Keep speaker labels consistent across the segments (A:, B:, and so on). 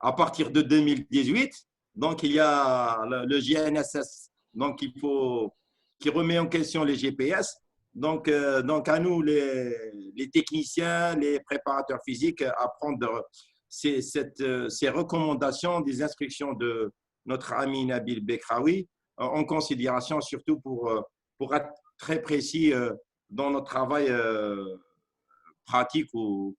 A: à partir de 2018. Donc, il y a le GNSS qui remet en question les GPS. Donc à nous, les techniciens, les préparateurs physiques, à prendre ces recommandations des instructions de notre ami Nabil Bekraoui en considération, surtout pour être très précis dans notre travail pratique au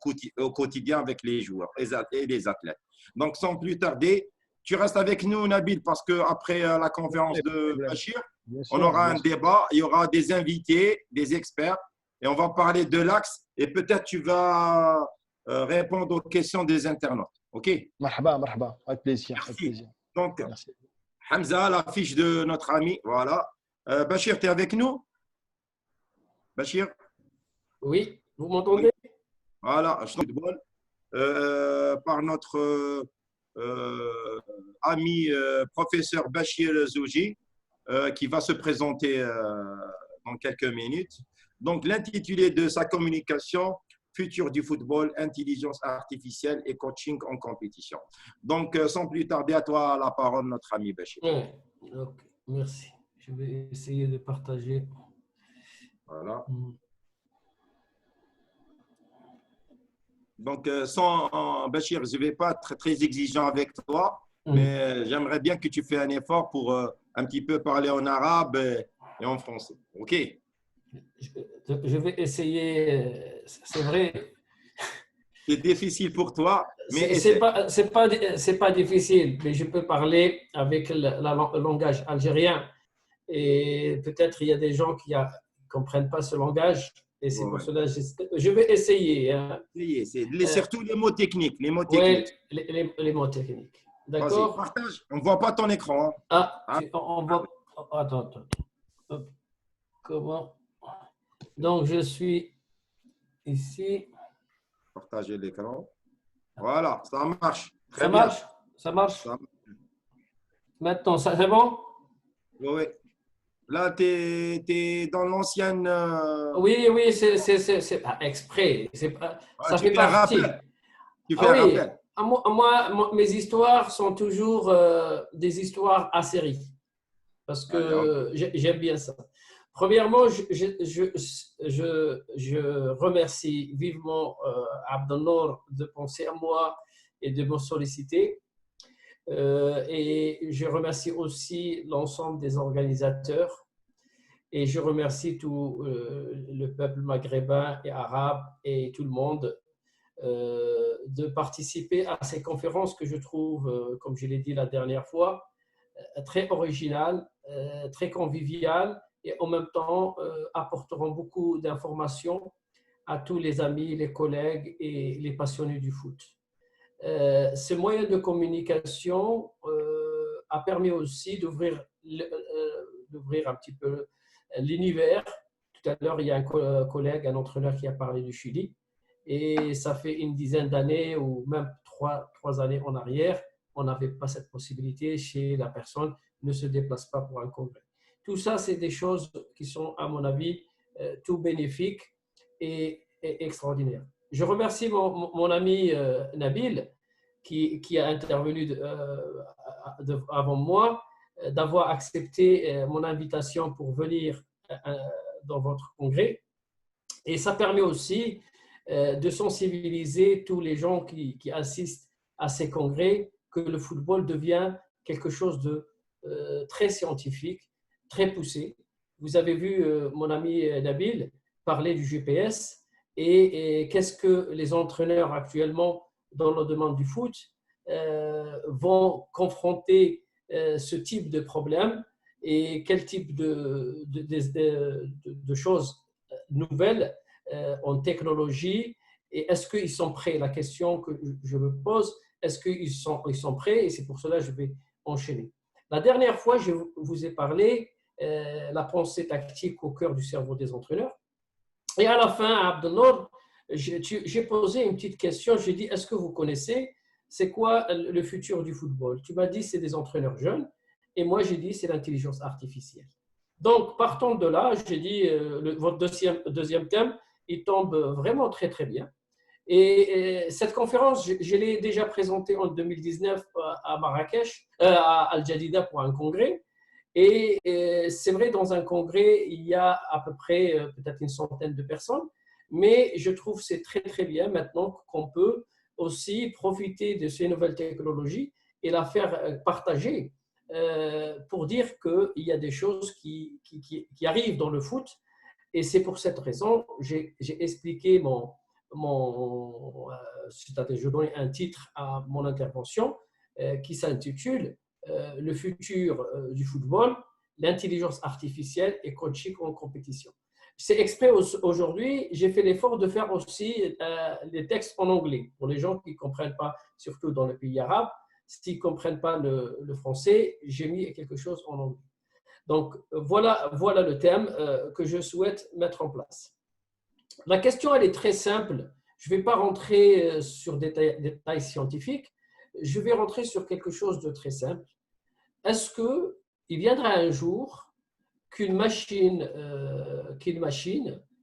A: quotidien avec les joueurs et les athlètes. Donc, sans plus tarder, tu restes avec nous, Nabil, parce qu'après la conférence de Bachir, on aura un débat, il y aura des invités, des experts, et on va parler de l'axe, et peut-être tu vas répondre aux questions des internautes. OK?
B: Marhaba, marhaba, avec plaisir.
A: Merci.
B: Avec plaisir.
A: Donc,
B: merci.
A: Hamza, la fiche de notre ami, voilà. Bachir, tu es avec nous? Bachir?
C: Oui, vous m'entendez?
A: Voilà, football par notre ami professeur Bachir Zouji, qui va se présenter dans quelques minutes. Donc, l'intitulé de sa communication, Futur du football, intelligence artificielle et coaching en compétition. Donc, sans plus tarder, à toi la parole, notre ami Bachir.
C: Oui, ok, merci. Je vais essayer de partager.
A: Voilà. Donc, sans Bachir, je ne vais pas être très exigeant avec toi, mais j'aimerais bien que tu fasses un effort pour un petit peu parler en arabe et en français. OK?
C: Je vais essayer, c'est vrai.
A: C'est difficile pour toi, mais
C: c'est pas difficile, mais je peux parler avec le langage algérien. Et peut-être il y a des gens qui ne comprennent pas ce langage. Et c'est pour cela que je vais essayer. Hein.
A: Surtout les mots techniques. Les mots
C: techniques. Oui, les mots techniques. D'accord.
A: Partage. On ne voit pas ton écran.
C: On voit. Attends. Hop. Comment? Donc, je suis ici.
A: Partager l'écran. Voilà, ça marche.
C: Ça marche? Ça marche? Maintenant, c'est bon?
A: Oui. Là, tu es dans l'ancienne…
C: Oui, c'est pas exprès. Ça fait partie.
A: Tu fais un rappel.
C: Moi, mes histoires sont toujours des histoires à série. Parce que j'aime bien ça. Premièrement, je remercie vivement Abdelnour de penser à moi et de me solliciter. Et je remercie aussi l'ensemble des organisateurs et je remercie tout le peuple maghrébin et arabe et tout le monde de participer à ces conférences que je trouve, comme je l'ai dit la dernière fois, très originales, très conviviales et en même temps apporteront beaucoup d'informations à tous les amis, les collègues et les passionnés du foot. Ce moyen de communication a permis aussi d'ouvrir un petit peu l'univers. Tout à l'heure, il y a un collègue, un entraîneur qui a parlé du Chili. Et ça fait une dizaine d'années ou même trois années en arrière, on n'avait pas cette possibilité chez la personne, ne se déplace pas pour un congrès. Tout ça, c'est des choses qui sont, à mon avis, tout bénéfiques et extraordinaires. Je remercie mon ami Nabil qui a intervenu avant moi, d'avoir accepté mon invitation pour venir dans votre congrès. Et ça permet aussi de sensibiliser tous les gens qui assistent à ces congrès que le football devient quelque chose de très scientifique, très poussé. Vous avez vu mon ami Nabil parler du GPS et qu'est-ce que les entraîneurs actuellement dans le domaine du foot vont confronter ce type de problème et quel type de choses nouvelles en technologie et est-ce qu'ils sont prêts? La question que je me pose, est-ce qu'ils sont prêts? Et c'est pour cela que je vais enchaîner. La dernière fois, je vous ai parlé la pensée tactique au cœur du cerveau des entraîneurs. Et à la fin, à Abdelnour, j'ai posé une petite question. J'ai dit, est-ce que vous connaissez, c'est quoi le futur du football? Tu m'as dit, c'est des entraîneurs jeunes. Et moi, j'ai dit, c'est l'intelligence artificielle. Donc, partant de là, j'ai dit, votre deuxième thème, il tombe vraiment très, très bien. Et cette conférence, je l'ai déjà présentée en 2019 à Marrakech, à Al-Jadida pour un congrès. Et c'est vrai, dans un congrès, il y a à peu près peut-être une centaine de personnes, mais je trouve que c'est très, très bien maintenant qu'on peut aussi profiter de ces nouvelles technologies et la faire partager pour dire qu'il y a des choses qui arrivent dans le foot. Et c'est pour cette raison que j'ai expliqué c'est-à-dire je donne un titre à mon intervention qui s'intitule Le futur du football, l'intelligence artificielle et coaching en compétition. C'est exprès aujourd'hui, j'ai fait l'effort de faire aussi les textes en anglais pour les gens qui ne comprennent pas, surtout dans les pays arabes. S'ils ne comprennent pas le français, j'ai mis quelque chose en anglais. Donc, voilà le thème que je souhaite mettre en place. La question, elle est très simple. Je ne vais pas rentrer sur des détails scientifiques. Je vais rentrer sur quelque chose de très simple. Est-ce qu'il viendra un jour qu'une machine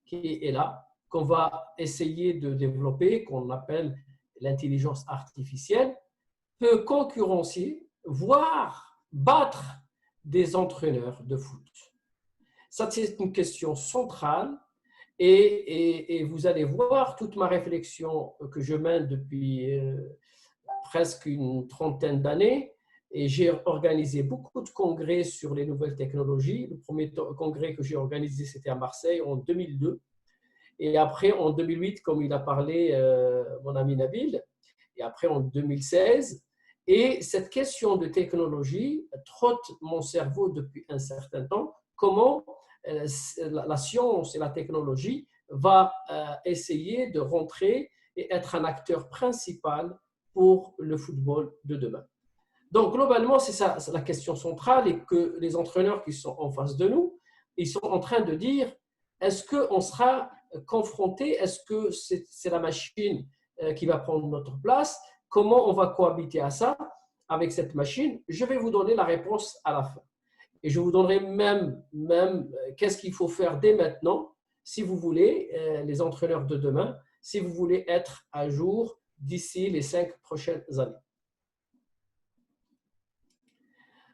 C: qui est là, qu'on va essayer de développer, qu'on appelle l'intelligence artificielle, peut concurrencer, voire battre des entraîneurs de foot? Ça, c'est une question centrale et vous allez voir toute ma réflexion que je mène depuis presque une trentaine d'années. Et j'ai organisé beaucoup de congrès sur les nouvelles technologies. Le premier congrès que j'ai organisé, c'était à Marseille en 2002. Et après, en 2008, comme il a parlé mon ami Nabil, et après en 2016. Et cette question de technologie trotte mon cerveau depuis un certain temps. Comment la science et la technologie va essayer de rentrer et être un acteur principal pour le football de demain. Donc, globalement, c'est ça la question centrale et que les entraîneurs qui sont en face de nous, ils sont en train de dire, est-ce qu'on sera confronté, est-ce que c'est la machine qui va prendre notre place? Comment on va cohabiter à ça avec cette machine? Je vais vous donner la réponse à la fin. Et je vous donnerai même qu'est-ce qu'il faut faire dès maintenant, si vous voulez, les entraîneurs de demain, si vous voulez être à jour d'ici les 5 prochaines années.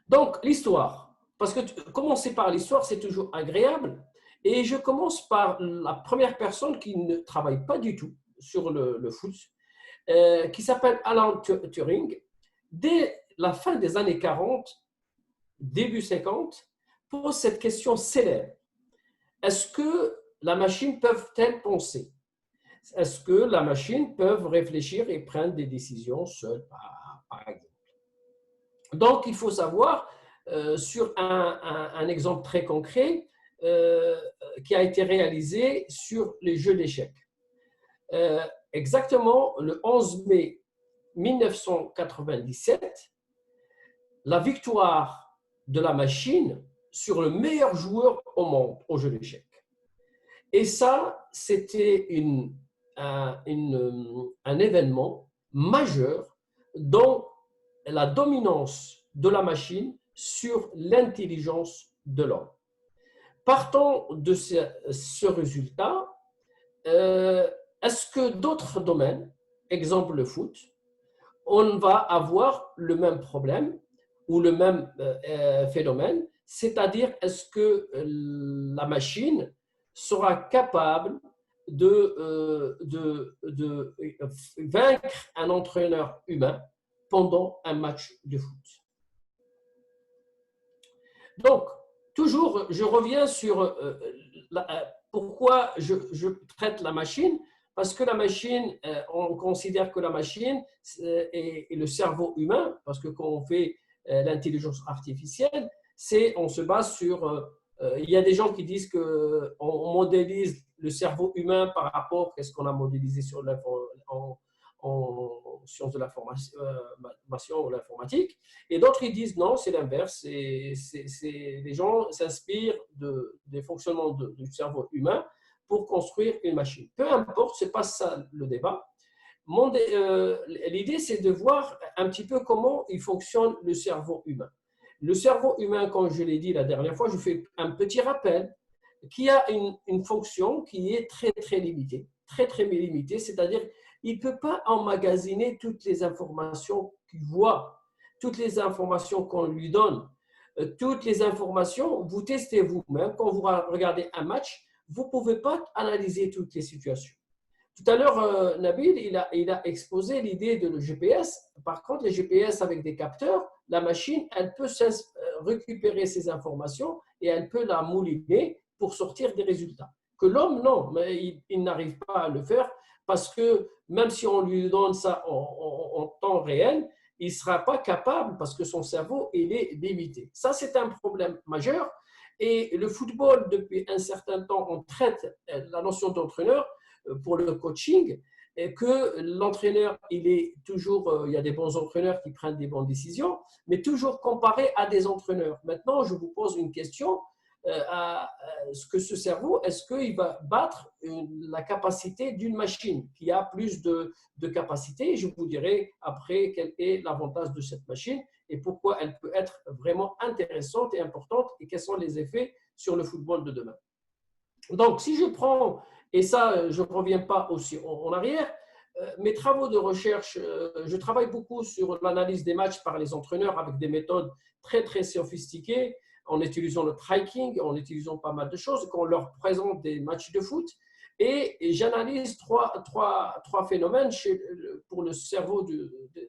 C: Donc, l'histoire. Parce que commencer par l'histoire, c'est toujours agréable. Et je commence par la première personne qui ne travaille pas du tout sur le foot, qui s'appelle Alan Turing. Dès la fin des années 40, début 50, pose cette question célèbre. Est-ce que la machine peut-elle penser? Est-ce que la machine peut réfléchir et prendre des décisions seule, par exemple? Donc, il faut savoir, sur un exemple très concret qui a été réalisé sur les jeux d'échecs. Exactement le 11 mai 1997, la victoire de la machine sur le meilleur joueur au monde au jeu d'échecs. Et ça, c'était un événement majeur dans la dominance de la machine sur l'intelligence de l'homme. Partant de ce résultat, est-ce que d'autres domaines, exemple le foot, on va avoir le même problème ou le même phénomène, c'est-à-dire est-ce que la machine sera capable de vaincre un entraîneur humain pendant un match de foot? Donc, toujours, je reviens sur pourquoi je traite la machine. Parce que la machine, on considère que la machine est le cerveau humain, parce que quand on fait l'intelligence artificielle, on se base sur… il y a des gens qui disent qu'on modélise le cerveau humain par rapport à ce qu'on a modélisé sur en sciences de l'information ou l'informatique. Et d'autres, ils disent non, c'est l'inverse. Les gens s'inspirent des fonctionnements du cerveau humain pour construire une machine. Peu importe, ce n'est pas ça le débat. L'idée, c'est de voir un petit peu comment il fonctionne le cerveau humain. Le cerveau humain, comme je l'ai dit la dernière fois, je fais un petit rappel, qui a une fonction qui est très, très limitée. Très, très limitée, c'est-à-dire il ne peut pas emmagasiner toutes les informations qu'il voit, toutes les informations qu'on lui donne, toutes les informations. Vous testez vous-même. Quand vous regardez un match, vous ne pouvez pas analyser toutes les situations. Tout à l'heure, Nabil, il a exposé l'idée de le GPS. Par contre, les GPS avec des capteurs, la machine, elle peut récupérer ces informations et elle peut la mouliner pour sortir des résultats. Que l'homme, non, mais il n'arrive pas à le faire parce que même si on lui donne ça en temps réel, il ne sera pas capable parce que son cerveau, il est limité. Ça, c'est un problème majeur. Et le football, depuis un certain temps, on traite la notion d'entraîneur pour le coaching, et que l'entraîneur, il est toujours, il y a des bons entraîneurs qui prennent des bonnes décisions, mais toujours comparé à des entraîneurs. Maintenant, je vous pose une question, ce que ce cerveau, est-ce qu'il va battre la capacité d'une machine qui a plus de capacité? Je vous dirai après quel est l'avantage de cette machine et pourquoi elle peut être vraiment intéressante et importante et quels sont les effets sur le football de demain. Donc, si je prends, et ça, je ne reviens pas aussi en arrière, mes travaux de recherche, je travaille beaucoup sur l'analyse des matchs par les entraîneurs avec des méthodes très, très sophistiquées, en utilisant le tracking, en utilisant pas mal de choses, quand on leur présente des matchs de foot. Et j'analyse trois phénomènes pour le cerveau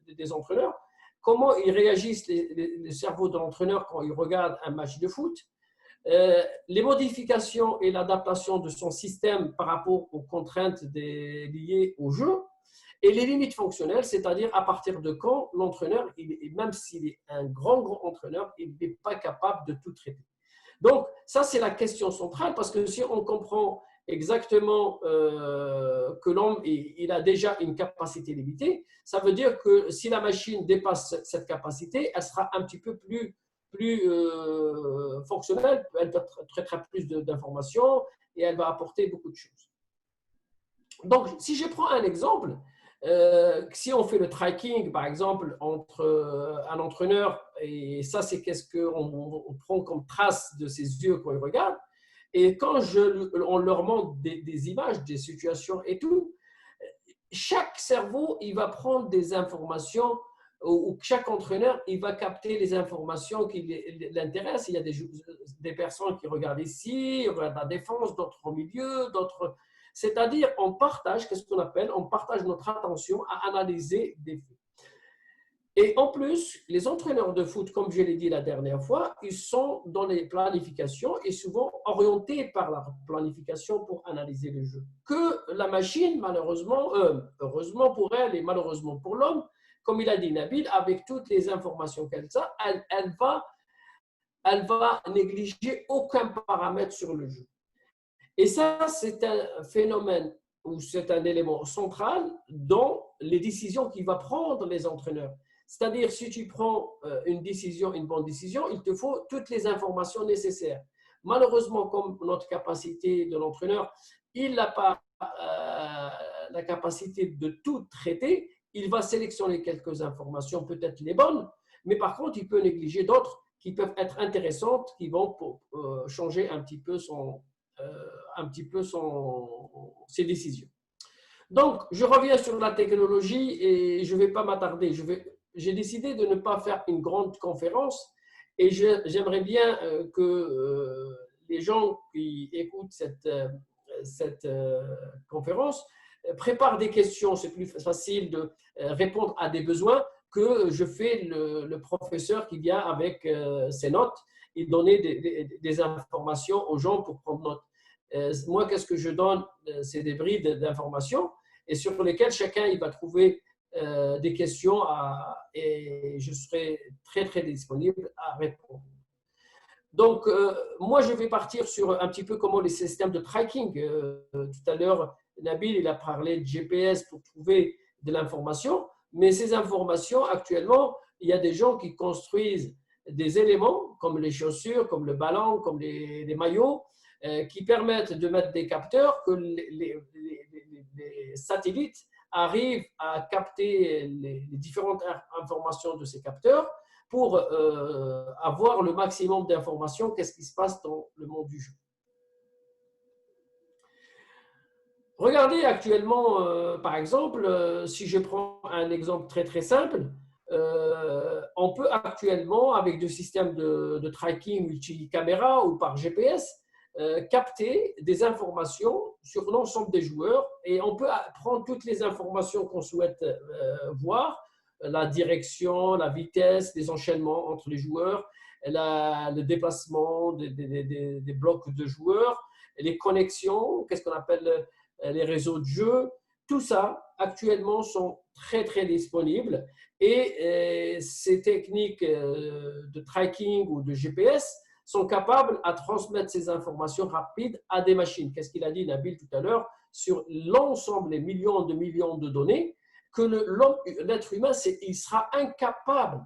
C: des entraîneurs. Comment ils réagissent, les cerveaux de l'entraîneur, quand ils regardent un match de foot. Les modifications et l'adaptation de son système par rapport aux contraintes liées au jeu et les limites fonctionnelles, c'est-à-dire à partir de quand l'entraîneur, même s'il est un grand entraîneur, il n'est pas capable de tout traiter. Donc, ça, c'est la question centrale parce que si on comprend exactement que l'homme il a déjà une capacité limitée, ça veut dire que si la machine dépasse cette capacité, elle sera un petit peu plus fonctionnelle, elle traitera plus d'informations et elle va apporter beaucoup de choses. Donc, si je prends un exemple, si on fait le tracking, par exemple, entre un entraîneur, et ça, c'est qu'est-ce qu'on prend comme trace de ses yeux quand il regarde, et quand on leur montre des images, des situations et tout, chaque cerveau, il va prendre des informations où chaque entraîneur, il va capter les informations qui l'intéressent. Il y a des personnes qui regardent ici, ils regardent la défense, d'autres au milieu, d'autres… C'est-à-dire, on partage, qu'est-ce qu'on appelle, on partage notre attention à analyser des faits. Et en plus, les entraîneurs de foot, comme je l'ai dit la dernière fois, ils sont dans les planifications et souvent orientés par la planification pour analyser le jeu. Que la machine, malheureusement, heureusement pour elle et malheureusement pour l'homme, comme il a dit Nabil, avec toutes les informations qu'elle a, elle va négliger aucun paramètre sur le jeu. Et ça, c'est un phénomène ou c'est un élément central dans les décisions qu'il va prendre les entraîneurs. C'est-à-dire, si tu prends une décision, une bonne décision, il te faut toutes les informations nécessaires. Malheureusement, comme notre capacité de l'entraîneur, il n'a pas la capacité de tout traiter, il va sélectionner quelques informations, peut-être les bonnes, mais par contre, il peut négliger d'autres qui peuvent être intéressantes, qui vont changer un petit peu ses décisions. Donc, je reviens sur la technologie et je ne vais pas m'attarder. J'ai décidé de ne pas faire une grande conférence et j'aimerais bien que les gens qui écoutent cette conférence préparent des questions. C'est plus facile de répondre à des besoins que je fais le professeur qui vient avec ses notes et donner des informations aux gens pour prendre note. Moi, qu'est-ce que je donne? C'est des brides d'informations et sur lesquelles chacun il va trouver des questions et je serai très, très disponible à répondre. Donc, moi, je vais partir sur un petit peu comment les systèmes de tracking. Tout à l'heure, Nabil, il a parlé de GPS pour trouver de l'information, mais ces informations, actuellement, il y a des gens qui construisent des éléments comme les chaussures, comme le ballon, comme les maillots, qui permettent de mettre des capteurs que les satellites arrivent à capter les différentes informations de ces capteurs pour avoir le maximum d'informations, qu'est-ce qui se passe dans le monde du jeu. Regardez actuellement, par exemple, si je prends un exemple très très simple, on peut actuellement, avec des systèmes de tracking multi-caméra ou par GPS, capter des informations sur l'ensemble des joueurs et on peut prendre toutes les informations qu'on souhaite voir, la direction, la vitesse, les enchaînements entre les joueurs, le déplacement des blocs de joueurs, les connexions, qu'est-ce qu'on appelle les réseaux de jeu, tout ça actuellement sont très très disponibles et ces techniques de tracking ou de GPS sont capables à transmettre ces informations rapides à des machines. Qu'est-ce qu'il a dit Nabil tout à l'heure sur l'ensemble des millions de données que l'être humain, il sera incapable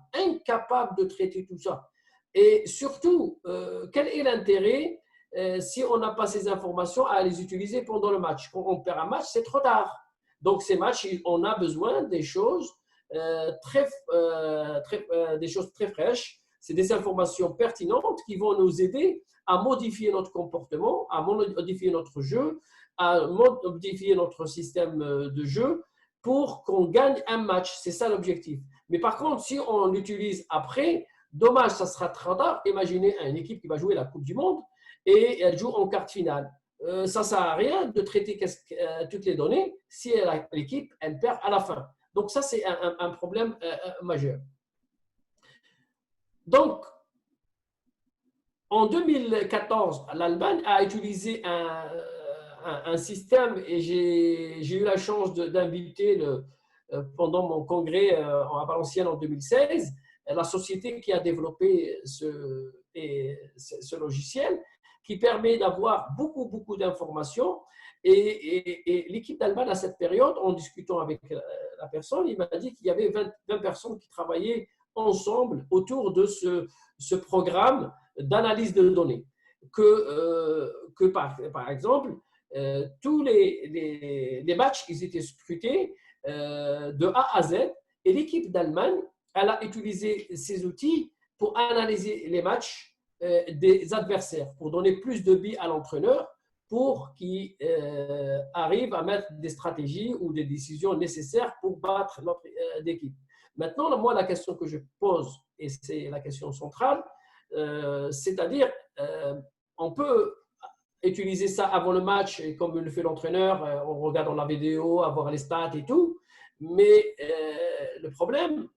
C: de traiter tout ça. Et surtout, quel est l'intérêt si on n'a pas ces informations à les utiliser pendant le match? Quand on perd un match, c'est trop tard. Donc, ces matchs, on a besoin des choses des choses très fraîches. C'est des informations pertinentes qui vont nous aider à modifier notre comportement, à modifier notre jeu, à modifier notre système de jeu pour qu'on gagne un match. C'est ça l'objectif. Mais par contre, si on l'utilise après, dommage, ça sera trop tard. Imaginez une équipe qui va jouer la Coupe du Monde et elle joue en quart de finale. Ça ne sert à rien de traiter toutes les données si l'équipe elle perd à la fin. Donc ça, c'est un problème majeur. Donc, en 2014, l'Allemagne a utilisé un système et j'ai eu la chance d'inviter pendant mon congrès à Valenciennes en 2016, la société qui a développé ce logiciel qui permet d'avoir beaucoup d'informations. Et l'équipe d'Allemagne, à cette période, en discutant avec la personne, il m'a dit qu'il y avait 20 personnes qui travaillaient ensemble autour de ce programme d'analyse de données. Que par exemple, tous les matchs, ils étaient scrutés de A à Z. Et l'équipe d'Allemagne, elle a utilisé ces outils pour analyser les matchs des adversaires, pour donner plus de billes à l'entraîneur, pour qu'il arrive à mettre des stratégies ou des décisions nécessaires pour battre notre équipe. Maintenant, moi, la question que je pose, et c'est la question centrale, c'est-à-dire, on peut utiliser ça avant le match, et comme le fait l'entraîneur, on regarde dans la vidéo, avoir les stats et tout, mais le problème,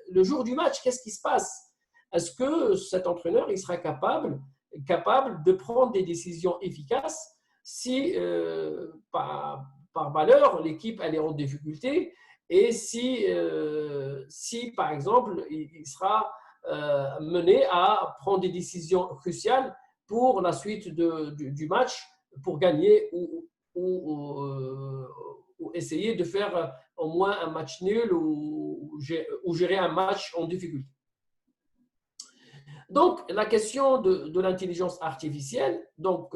C: le jour du match, qu'est-ce qui se passe? Est-ce que cet entraîneur il sera capable de prendre des décisions efficaces si, par malheur, l'équipe elle est en difficulté et si, par exemple, il sera mené à prendre des décisions cruciales pour la suite du match, pour gagner ou essayer de faire au moins un match nul ou gérer un match en difficulté. Donc, la question de l'intelligence artificielle, donc,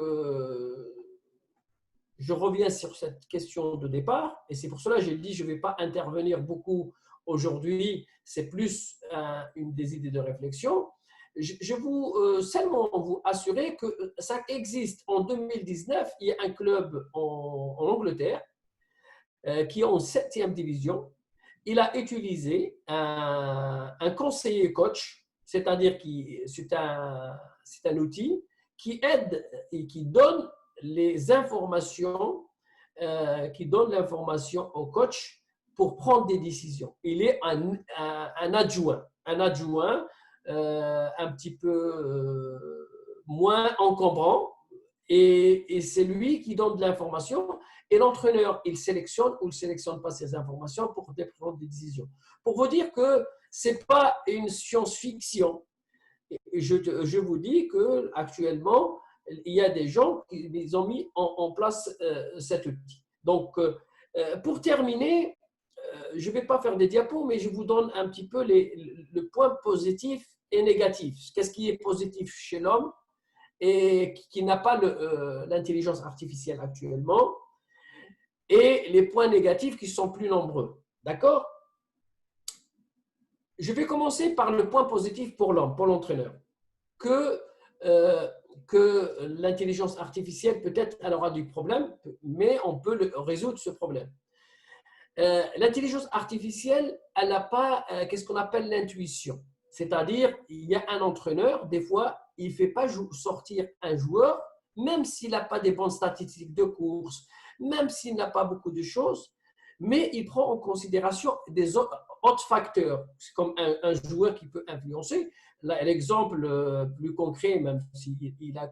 C: je reviens sur cette question de départ, et c'est pour cela que j'ai dit que je ne vais pas intervenir beaucoup aujourd'hui, c'est plus une des idées de réflexion. Je veux seulement vous assurer que ça existe. En 2019, il y a un club en Angleterre qui est en 7e division. Il a utilisé un conseiller coach, c'est-à-dire que c'est un outil qui aide et qui donne les informations, au coach pour prendre des décisions. Il est un adjoint un petit peu moins encombrant et c'est lui qui donne de l'information et l'entraîneur, il sélectionne ou ne sélectionne pas ces informations pour prendre des décisions. Pour vous dire que ce n'est pas une science-fiction. Je vous dis qu'actuellement, il y a des gens qui ont mis en place cet outil. Donc, pour terminer, je ne vais pas faire des diapos, mais je vous donne un petit peu le point positif et négatif. Qu'est-ce qui est positif chez l'homme et qui n'a pas l'intelligence artificielle actuellement et les points négatifs qui sont plus nombreux. D'accord? Je vais commencer par le point positif pour l'homme, pour l'entraîneur. que l'intelligence artificielle, peut-être, elle aura du problème, mais on peut résoudre ce problème. L'intelligence artificielle, elle n'a pas qu'est-ce qu'on appelle l'intuition. C'est-à-dire, il y a un entraîneur, des fois, il ne fait pas sortir un joueur, même s'il n'a pas des bonnes statistiques de course, même s'il n'a pas beaucoup de choses, mais il prend en considération des autres facteurs, comme un joueur qui peut influencer. L'exemple plus concret, même s'il a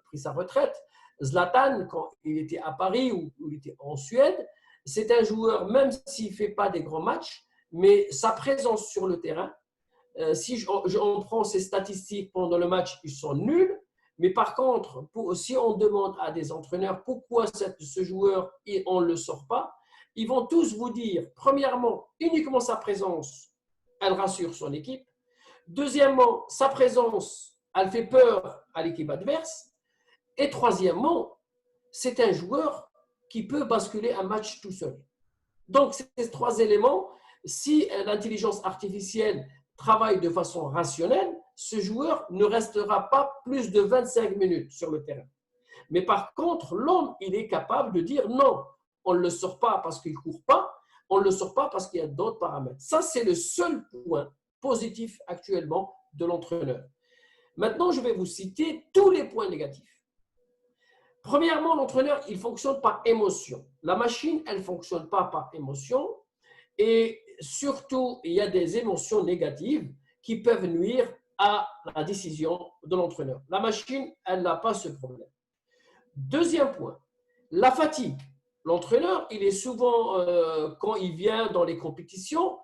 C: pris sa retraite, Zlatan, quand il était à Paris ou il était en Suède, c'est un joueur, même s'il ne fait pas des grands matchs, mais sa présence sur le terrain, si on prend ses statistiques pendant le match, ils sont nuls. Mais par contre, si on demande à des entraîneurs pourquoi ce joueur, on ne le sort pas, ils vont tous vous dire, premièrement, uniquement sa présence, elle rassure son équipe. Deuxièmement, sa présence, elle fait peur à l'équipe adverse. Et troisièmement, c'est un joueur qui peut basculer un match tout seul. Donc, ces trois éléments, si l'intelligence artificielle travaille de façon rationnelle, ce joueur ne restera pas plus de 25 minutes sur le terrain. Mais par contre, l'homme, il est capable de dire non, on ne le sort pas parce qu'il ne court pas, on ne le sort pas parce qu'il y a d'autres paramètres. Ça, c'est le seul point positif actuellement de l'entraîneur. Maintenant, je vais vous citer tous les points négatifs. Premièrement, l'entraîneur, il fonctionne par émotion. La machine, elle ne fonctionne pas par émotion. Et surtout, il y a des émotions négatives qui peuvent nuire à la décision de l'entraîneur. La machine, elle n'a pas ce problème. Deuxième point, la fatigue. L'entraîneur, il est souvent, quand il vient dans les compétitions,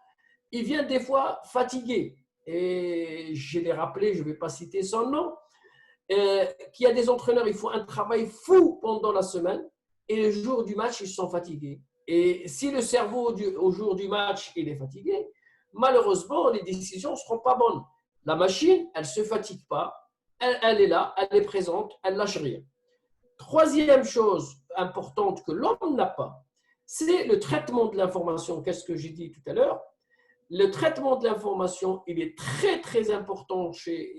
C: il vient des fois fatigué. Et je l'ai rappelé, je ne vais pas citer son nom, qu'il y a des entraîneurs, ils font un travail fou pendant la semaine et le jour du match, ils sont fatigués. Et si le cerveau, au jour du match, il est fatigué, malheureusement, les décisions ne seront pas bonnes. La machine, elle ne se fatigue pas, elle est là, elle est présente, elle ne lâche rien. Troisième chose importante que l'homme n'a pas, c'est le traitement de l'information. Qu'est-ce que j'ai dit tout à l'heure? Le traitement de l'information, il est très, très important chez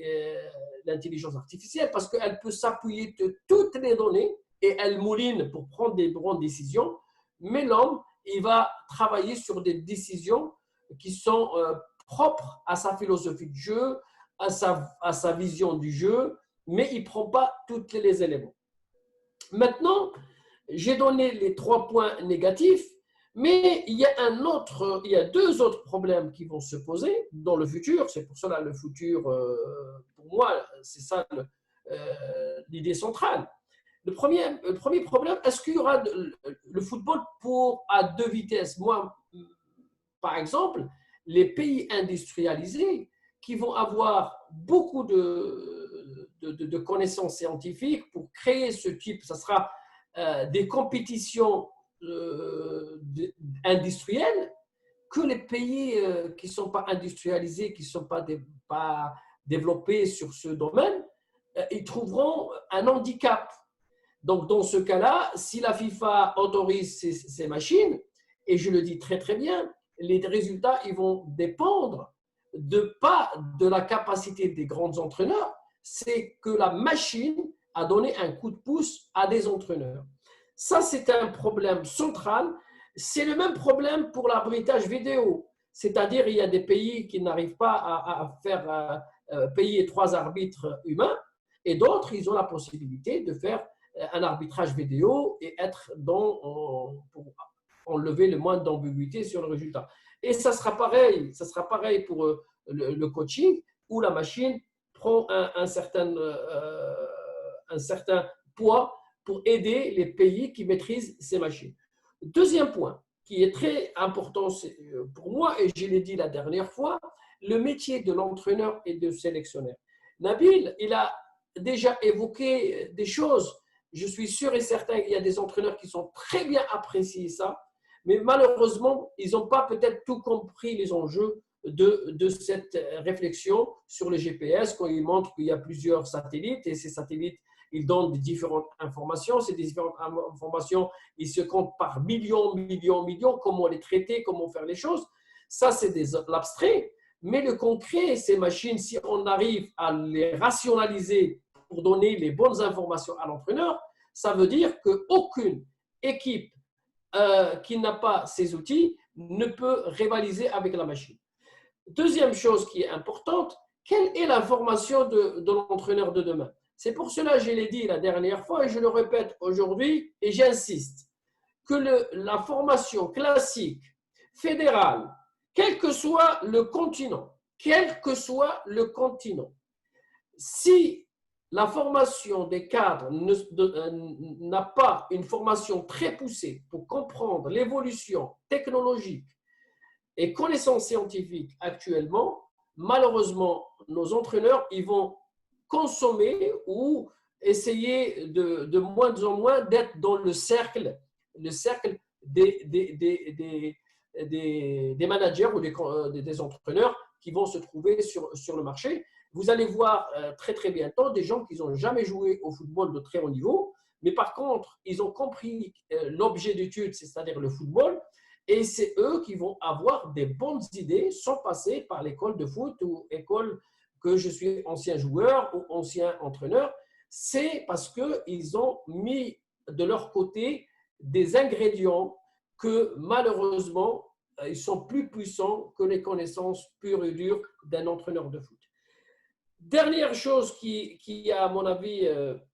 C: l'intelligence artificielle parce qu'elle peut s'appuyer de toutes les données et elle mouline pour prendre des bonnes décisions. Mais l'homme, il va travailler sur des décisions qui sont propres à sa philosophie de jeu, à sa vision du jeu, mais il ne prend pas tous les éléments. Maintenant, j'ai donné les 3 points négatifs, mais il y a 2 autres problèmes qui vont se poser dans le futur. C'est pour cela le futur, pour moi, c'est ça l'idée centrale. Le premier problème, est-ce qu'il y aura le football à 2 vitesses? Moi, par exemple, les pays industrialisés qui vont avoir beaucoup de connaissances scientifiques pour créer ce type, ça sera des compétitions industrielles que les pays qui ne sont pas industrialisés, qui ne sont pas développés sur ce domaine, ils trouveront un handicap. Donc, dans ce cas-là, si la FIFA autorise ces machines, et je le dis très très bien, les résultats ils vont dépendre pas de la capacité des grands entraîneurs, c'est que la machine a donné un coup de pouce à des entraîneurs. Ça, c'est un problème central. C'est le même problème pour l'arbitrage vidéo. C'est-à-dire, il y a des pays qui n'arrivent pas à faire payer 3 arbitres humains et d'autres, ils ont la possibilité de faire un arbitrage vidéo et être pour enlever le moins d'ambiguïté sur le résultat. Et ça sera pareil pour le coaching où la machine prend un certain poids pour aider les pays qui maîtrisent ces machines. Deuxième point qui est très important pour moi, et je l'ai dit la dernière fois, le métier de l'entraîneur et de sélectionneur. Nabil, il a déjà évoqué des choses. Je suis sûr et certain qu'il y a des entraîneurs qui sont très bien appréciés ça, mais malheureusement, ils n'ont pas peut-être tout compris les enjeux de cette réflexion sur le GPS quand ils montrent qu'il y a plusieurs satellites et ces satellites, ils donnent différentes informations. Ces différentes informations, ils se comptent par millions, comment les traiter, comment faire les choses. Ça, c'est l'abstrait. Mais le concret, ces machines, si on arrive à les rationaliser pour donner les bonnes informations à l'entraîneur, ça veut dire qu'aucune équipe qui n'a pas ces outils ne peut rivaliser avec la machine. Deuxième chose qui est importante, quelle est la formation de l'entraîneur de demain? C'est pour cela que je l'ai dit la dernière fois et je le répète aujourd'hui et j'insiste que la formation classique, fédérale, quel que soit le continent, si la formation des cadres n'a pas une formation très poussée pour comprendre l'évolution technologique et connaissances scientifiques actuellement, malheureusement, nos entraîneurs, ils vont consommer ou essayer de moins en moins d'être dans le cercle des managers ou des entraîneurs qui vont se trouver sur le marché. Vous allez voir très très bientôt des gens qui n'ont jamais joué au football de très haut niveau, mais par contre, ils ont compris l'objet d'étude, c'est-à-dire le football, et c'est eux qui vont avoir des bonnes idées sans passer par l'école de foot ou école que je suis ancien joueur ou ancien entraîneur. C'est parce qu'ils ont mis de leur côté des ingrédients que malheureusement, ils sont plus puissants que les connaissances pures et dures d'un entraîneur de foot. Dernière chose qui est à mon avis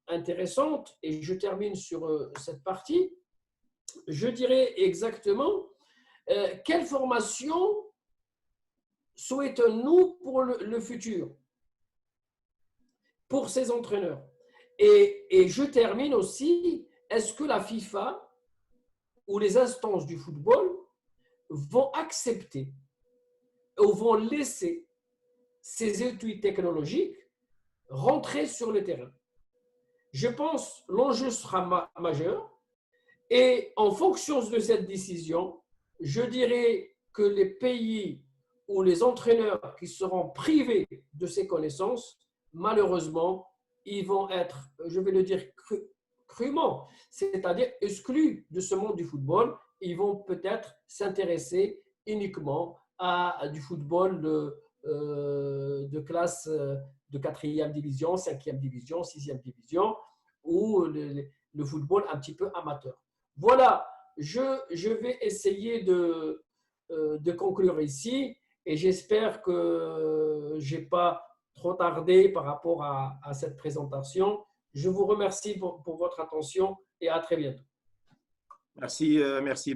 C: intéressante, et je termine sur cette partie, je dirais exactement quelle formation souhaitons-nous pour le futur, pour ces entraîneurs. Et je termine aussi, est-ce que la FIFA ou les instances du football vont accepter ou vont laisser ces études technologiques rentrer sur le terrain? Je pense que l'enjeu sera majeur et en fonction de cette décision, je dirais que les pays ou les entraîneurs qui seront privés de ces connaissances, malheureusement, ils vont être, je vais le dire crûment, c'est-à-dire exclus de ce monde du football. Ils vont peut-être s'intéresser uniquement à du football de classe de 4e division, 5e division, 6e division ou le football un petit peu amateur. Voilà, je vais essayer de conclure ici et j'espère que je n'ai pas trop tardé par rapport à cette présentation. Je vous remercie pour votre attention et à très bientôt.
A: Merci, merci.